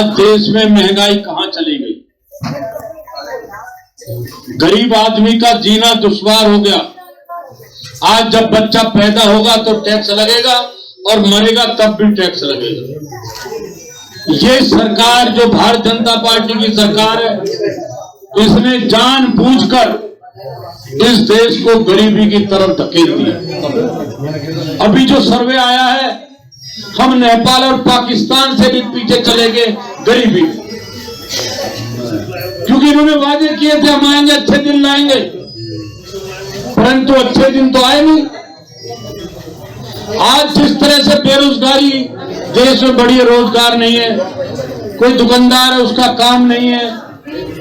आज देश में महंगाई कहां चली गई। गरीब आदमी का जीना दुश्वार हो गया। आज जब बच्चा पैदा होगा तो टैक्स लगेगा और मरेगा तब भी टैक्स लगेगा। ये सरकार जो भारतीय जनता पार्टी की सरकार है, इसने जानबूझकर इस देश को गरीबी की तरफ धकेल दिया। अभी जो सर्वे आया है, हम नेपाल और पाकिस्तान से भी पीछे चले गए गरीबी, क्योंकि इन्होंने वादे किए थे हम आएंगे, अच्छे दिन लाएंगे, परंतु अच्छे दिन तो आए नहीं। आज जिस तरह से बेरोजगारी देश में बढ़ी है, रोजगार नहीं है, कोई दुकानदार है उसका काम नहीं है,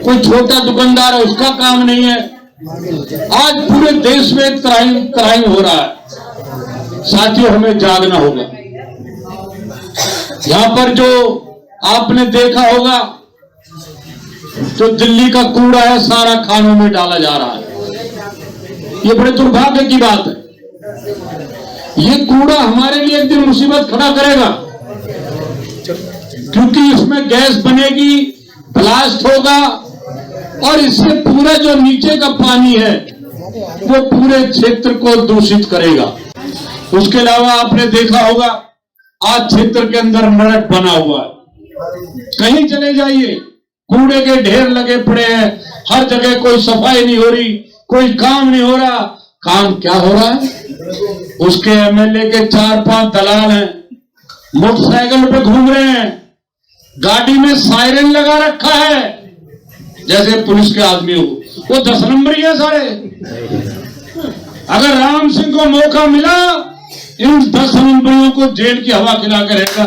कोई छोटा दुकानदार है उसका काम नहीं है। आज पूरे देश में क्राइम हो रहा है। साथियों, हमें जागना होगा। यहां पर जो आपने देखा होगा, जो दिल्ली का कूड़ा है सारा खानों में डाला जा रहा है। ये बड़े दुर्भाग्य की बात है। ये कूड़ा हमारे लिए एक दिन मुसीबत खड़ा करेगा, क्योंकि इसमें गैस बनेगी, ब्लास्ट होगा और इससे पूरा जो नीचे का पानी है वो पूरे क्षेत्र को दूषित करेगा। उसके अलावा आपने देखा होगा आज क्षेत्र के अंदर नरक बना हुआ है। कहीं चले जाइए कूड़े के ढेर लगे पड़े हैं, हर जगह कोई सफाई नहीं हो रही, कोई काम नहीं हो रहा। काम क्या हो रहा है? उसके एमएलए के 4-5 दलाल हैं, मोटरसाइकिल पे घूम रहे हैं, गाड़ी में सायरन लगा रखा है जैसे पुलिस के आदमी हो। वो 10 नंबरी है सारे। अगर राम सिंह को मौका मिला, इन 10 नंबरियों को जेल की हवा खिला के रहेगा।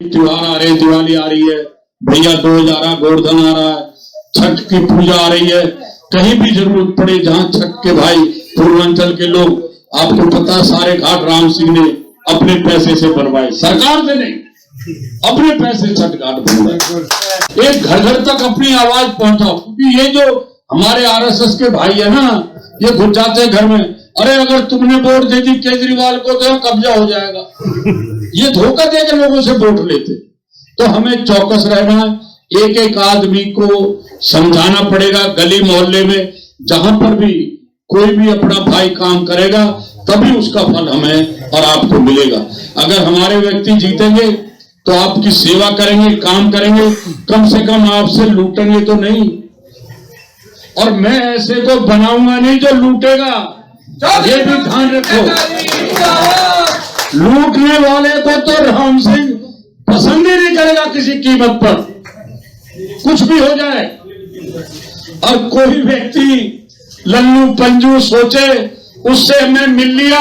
त्योहार आ रहे, दिवाली आ रही है, भैया दूज आ रहा, गोवर्धन आ रहा है, छठ की पूजा आ रही है। कहीं भी जरूरत पड़े, जहां छठ के भाई पूर्वांचल के लोग, आपको पता सारे घाट राम सिंह ने अपने पैसे से बनवाए, सरकार से नहीं, अपने पैसे छठ घाट बनवाए। एक घर घर तक अपनी आवाज पहुंचाओ, क्योंकि ये जो हमारे आरएसएस के भाई है ना, ये घुस जाते हैं घर में, अरे अगर तुमने वोट दे दी केजरीवाल को तो कब्जा हो जाएगा। ये धोखा देकर लोगों से वोट लेते। तो हमें चौकस रहना है। एक एक आदमी को समझाना पड़ेगा। गली मोहल्ले में जहां पर भी कोई भी अपना भाई काम करेगा, तभी उसका फल हमें और आपको मिलेगा। अगर हमारे व्यक्ति जीतेंगे तो आपकी सेवा करेंगे, काम करेंगे, कम से कम आपसे लूटेंगे तो नहीं। और मैं ऐसे को बनाऊंगा नहीं जो लूटेगा, ये भी ध्यान रखो। लूटने वाले को तो राम सिंह पसंद ही नहीं करेगा किसी कीमत पर, कुछ भी हो जाए। और कोई व्यक्ति लल्लू पंजू सोचे उससे मैं मिल लिया,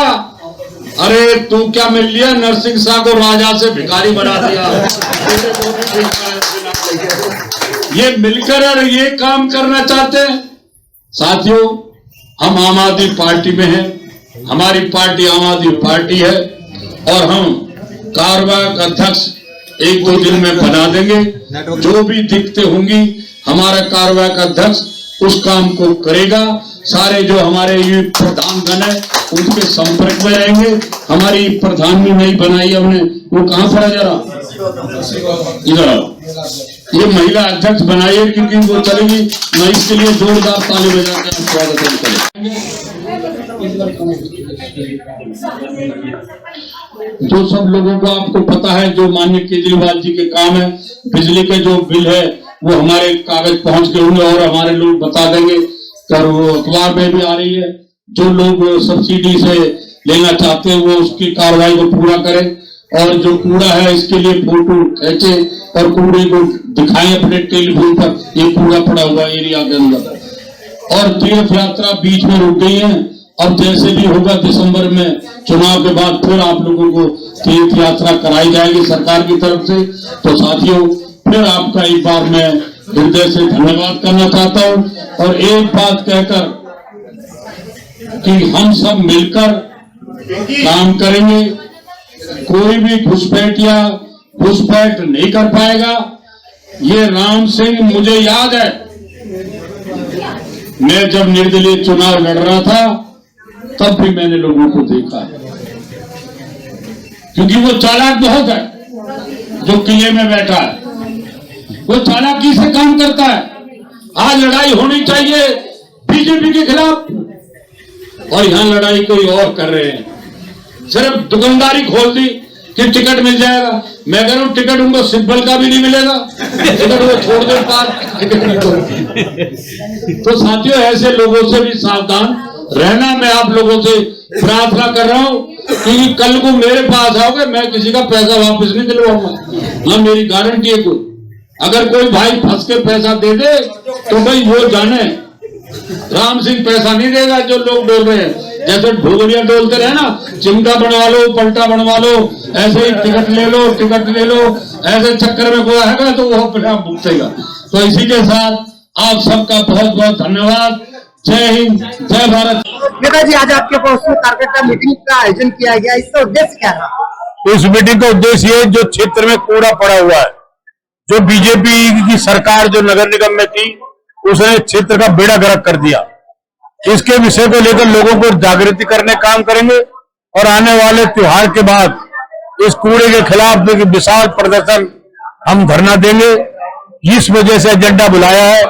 अरे तू क्या मिल लिया, नरसिंह शाह को राजा से भिखारी बना दिया। ये मिलकर और ये काम करना चाहते हैं। साथियों, हम आम आदमी पार्टी में हैं, हमारी पार्टी आम आदमी पार्टी है और हम कार्यवाहक अध्यक्ष 1-2 दिन में बना देंगे। जो भी दिक्कतें होंगी हमारा कार्यवाहक अध्यक्ष उस काम को करेगा। सारे जो हमारे ये प्रधानगण है उनके संपर्क में रहेंगे। हमारी प्रधान भी नहीं बनाई हमने, वो कहां पर है, जरा इधर आओ। ये महिला अध्यक्ष बनाई है क्योंकि वो चलेगी, मैं इसके लिए जोरदार ताली बजा के स्वागत करेंगे। जो सब लोगों को आपको पता है, जो माननीय केजरीवाल जी के काम है, बिजली के जो बिल है वो हमारे कागज पहुंच गए होंगे और हमारे लोग बता देंगे। कर वो अखबार में भी आ रही है। जो लोग सब्सिडी से लेना चाहते हैं वो उसकी कार्रवाई को पूरा करें और जो कूड़ा है इसके लिए फोटो खींचे और कूड़े को दिखाएं अपने टेलीफोन पर, ये कूड़ा पड़ा हुआ एरिया के अंदर। और तीर्थ यात्रा बीच में रुक गई है। अब जैसे भी होगा दिसंबर में चुनाव के बाद फिर आप लोगों को तीर्थ यात्रा कराई जाएगी सरकार की तरफ से। तो साथियों, फिर आपका एक बार मैं हृदय से धन्यवाद करना चाहता हूं और एक बात कहकर कि हम सब मिलकर काम करेंगे। कोई भी घुसपैठ नहीं कर पाएगा। ये राम सिंह, मुझे याद है मैं जब निर्दलीय चुनाव लड़ रहा था तब भी मैंने लोगों को देखा है। क्योंकि वो चालाक बहुत है जो किले में बैठा है, वो चालाकी से काम करता है। आज लड़ाई होनी चाहिए बीजेपी के खिलाफ, और यहां लड़ाई कोई और कर रहे हैं। सिर्फ दुकानदारी खोल दी कि टिकट मिल जाएगा। मैं कह रहा हूं टिकट उनको सिंबल का भी नहीं मिलेगा, टिकट वो छोड़ दे पास, टिकट नहीं। तो साथियों, ऐसे लोगों से भी सावधान रहना मैं आप लोगों से प्रार्थना कर रहा हूं, क्योंकि कल को मेरे पास आओगे, मैं किसी का पैसा वापस नहीं दिलवाऊंगा। हाँ, मेरी गारंटी है। कोई अगर कोई भाई फंस के पैसा दे दे तो भाई वो जाने राम सिंह पैसा नहीं देगा। जो लोग बोल रहे हैं जैसे ढोगरिया डोलते रहे ना, चिमटा बनवा लो, पलटा बनवा लो, ऐसे ही टिकट ले लो, टिकट ले लो, ऐसे चक्कर में कोई आएगा तो वो अपने आप भुगतेगा। तो इसी के साथ आप सबका बहुत बहुत धन्यवाद। जय हिंद, जय भारत। नेताजी, आज आपके पास कार्यकर्ता मीटिंग का आयोजन किया गया, इसका उद्देश्य क्या था? इस मीटिंग का उद्देश्य है, जो क्षेत्र में कूड़ा पड़ा हुआ है, जो बीजेपी की सरकार जो नगर निगम में थी, उसने क्षेत्र का बेड़ा गर्क कर दिया। इसके विषय को लेकर लोगों को जागृति करने काम करेंगे और आने वाले त्योहार के बाद इस कूड़े के खिलाफ एक विशाल प्रदर्शन हम धरना देंगे। इस वजह से एजेंडा बुलाया है।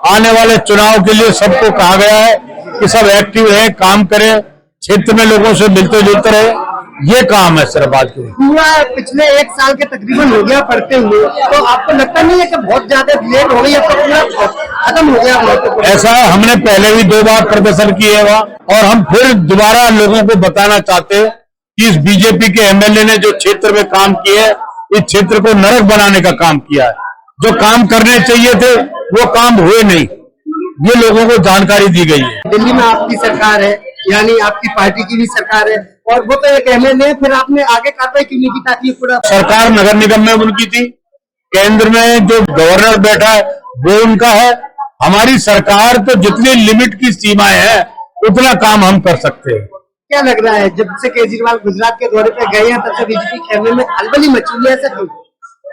आने वाले चुनाव के लिए सबको कहा गया है कि सब एक्टिव रहे, काम करें, क्षेत्र में लोगों से मिलते जुलते रहे। ये काम है सिर्फ आज के। पूरा पिछले 1 साल के तकरीबन हो गया पढ़ते हुए, तो आपको लगता नहीं है कि बहुत ज्यादा लेट हो गई, अब तो पूरा खत्म हो गया? ऐसा हमने पहले भी 2 बार प्रदर्शन किए हैं वहाँ, और हम फिर दोबारा लोगों को बताना चाहते हैं कि इस बीजेपी के एमएलए ने जो क्षेत्र में काम किया है, इस क्षेत्र को नरक बनाने का काम किया है। जो काम करने चाहिए थे वो काम हुए नहीं, ये लोगों को जानकारी दी गई है। दिल्ली में आपकी सरकार है, यानी आपकी पार्टी की भी सरकार है, और वो तो एक एमएलए, फिर आपने आगे कार्रवाई क्यों नहीं की ताकि पूरा? सरकार नगर निगम में उनकी थी, केंद्र में जो गवर्नर बैठा है वो उनका है। हमारी सरकार तो जितनी लिमिट की सीमाएं हैं उतना काम हम कर सकते हैं। क्या लग रहा है, जब से केजरीवाल गुजरात के दौरे पे गए हैं तब से बीजेपी खेमे में खलबली मची हुई है? ऐसा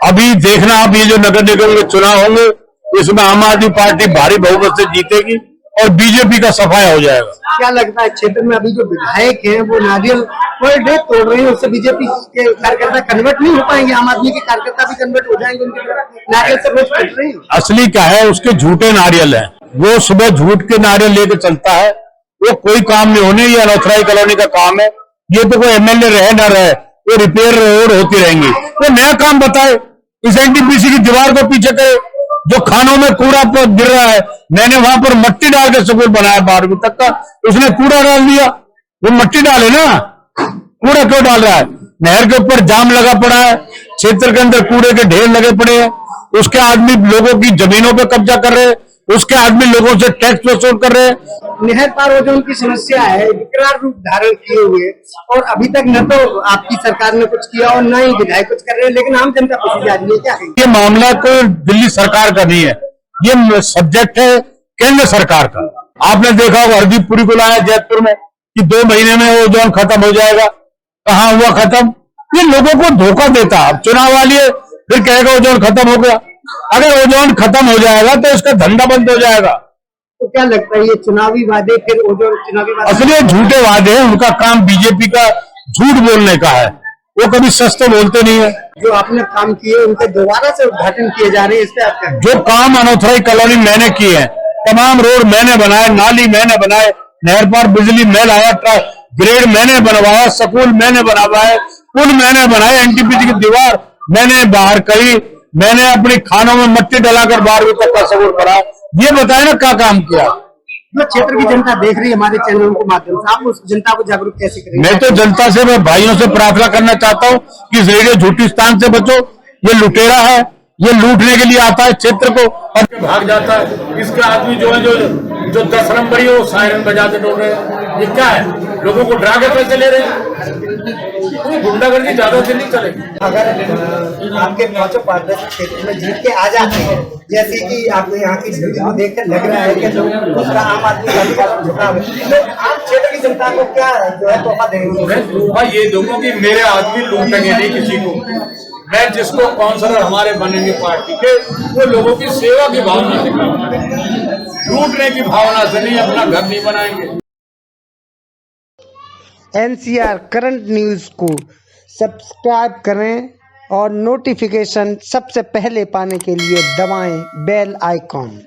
अभी देखना, आप ये जो नगर निगम के चुनाव होंगे इसमें आम आदमी पार्टी भारी बहुमत से जीतेगी और बीजेपी का सफाया हो जाएगा। क्या लगता है, क्षेत्र में अभी जो विधायक हैं वो नारियल पर डे तोड़ रहे हैं, उससे बीजेपी के कार्यकर्ता कन्वर्ट नहीं हो पाएंगे? आम आदमी के कार्यकर्ता भी कन्वर्ट हो जाएंगे उनके तरफ? नारियल से रोज कट रहे हैं। असली क्या है, उसके झूठे नारियल हैं। वो सुबह झूठ के नारियल लेके चलता है, वो कोई काम नहीं होने। ये अनोथराई कॉलोनी का काम है, ये तो कोई एमएलए रहे ना रहे, वो रिपेयर रोड होती रहेंगी। वो नया काम बताए, इस एनटीपीसी की दीवार को पीछे करे। जो खानों में कूड़ा पर गिर रहा है, मैंने वहां पर मट्टी डाल के स्कूल बनाया 12वीं तक का, उसने कूड़ा डाल दिया। वो मट्टी डाले ना, कूड़ा क्यों डाल रहा है? नहर के ऊपर जाम लगा पड़ा है, क्षेत्र के अंदर कूड़े के ढेर लगे पड़े हैं, उसके आदमी लोगों की जमीनों पर कब्जा कर रहे हैं, उसके आदमी लोगों से टैक्स वसूल कर रहे हैं। नहर पार ओजोन की समस्या है, विकराल रूप धारण किए हुए, और अभी तक न तो आपकी सरकार ने कुछ किया और न ही विधायक कुछ कर रहे हैं, लेकिन आम जनता पूछी जा रही है क्या है? ये मामला कोई दिल्ली सरकार का नहीं है, ये सब्जेक्ट है केंद्र सरकार का। आपने देखा होगा हरदीपपुरी को लाया जयपुर में कि 2 महीने में ओजोन खत्म हो जाएगा। कहाँ हुआ खत्म? ये लोगों को धोखा देता। अब चुनाव वाली है, फिर कहेगा ओजोन खत्म हो गया। अगर ओजोन खत्म हो जाएगा तो इसका धंधा बंद हो जाएगा। तो क्या लगता है, ये चुनावी वादे, फिर ओजोन चुनावी वादे? असली झूठे वादे हैं, उनका काम बीजेपी का झूठ बोलने का है, वो कभी सस्ते बोलते नहीं है। जो आपने काम किए उनके दोबारा से उद्घाटन किए जा रहे हैं, इस पे आप क्या? जो काम अनोथराई कॉलोनी मैंने किए हैं, तमाम रोड मैंने बनाए, नाली मैंने बनाए, नहर पार बिजली मैं लाया, ग्रेड मैंने बनवाया, स्कूल मैंने बनवाए, पुल मैंने बनाए, एनटीपीसी की दीवार मैंने बाहर करी, मैंने अपनी खानों में मट्टी डलाकर 12वीं तक का स्कूल पढ़ा। ये बताए ना क्या काम किया। जो क्षेत्र की जनता देख रही है हमारे चैनलों के माध्यम से, आप उस जनता को जागरूक कैसे करेंगे? मैं तो जनता से, मैं भाइयों से प्रार्थना करना चाहता हूँ कि इस रेडियो झूठी स्थान से बचो। ये लुटेरा है, ये लूटने के लिए आता है क्षेत्र को और भाग जाता है। इसका आदमी जो है, जो 10 नंबरी है, वो सायरन बजाते डोल रहे हैं। ये क्या है? लोगों को डरा के पैसे ले रहे हैं। गुंडागर्दी ज्यादा से नहीं चलेगी। अगर आपके पांचों पार्टनर क्षेत्र में जीत के आ जाते हैं, जैसे कि आपको यहाँ की वीडियो को देखकर लग रहा है कि दूसरा आम आदमी का झुकाव है, तो आप क्षेत्र की जनता को क्या जो है तोहफा देंगे? मैं तोहफा ये दूंगा कि मेरे आदमी लूटेंगे नहीं किसी को। मैं जिसको काउंसलर हमारे बनेंगे पार्टी के, वो लोगों की सेवा की भावना से काम करेंगे, लूटने की भावना से नहीं। अपना घर नहीं बनाएंगे। NCR करंट न्यूज को सब्सक्राइब करें और नोटिफिकेशन सबसे पहले पाने के लिए दबाएं बेल आइकॉन।